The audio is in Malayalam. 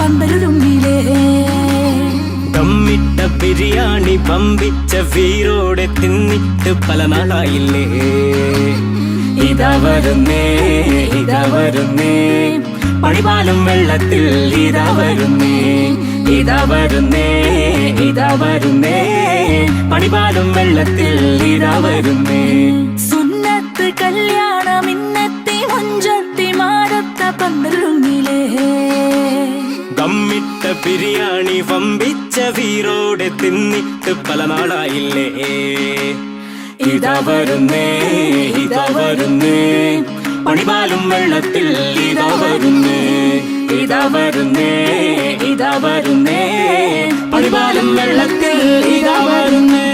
പന്തലുരുമ്പിലേ ദമ്മിട്ട ബിരിയാണി പമ്പിച്ച വീരോടെ തിന്നിട്ട് പല നാളായില്ലേ ഇതാ വരുന്നേ ഇതാ വരുന്നേ പണിപാലും വെള്ളത്തിൽ ഇതാ വരുന്നേ ഇതാ വരുന്നേ ഇതാ വരുന്നേ പണിപാലും വെള്ളത്തിൽ ഇതാ വരുന്നേ സുന്നത്ത് കല്യാണം ഇന്നത്തെ മുഞ്ചത്തി മാരത്ത പന്തലുരുമ്പിലേ ദമ്മിട്ട ബിരിയാണി വമ്പിച്ച വീരോടെ തിന്നിട്ട് പല നാളായില്ലേ ഇതാ വരുന്നേ ഇതാ വരുന്നേ പണിപാലും വെള്ളത്തിൽ ഇതാ വരുന്നേ ഇതാ വരുന്നേ ഇതാ വരുന്നേ പണിപാലും വെള്ളത്തിൽ ഇതാ വരുന്നേ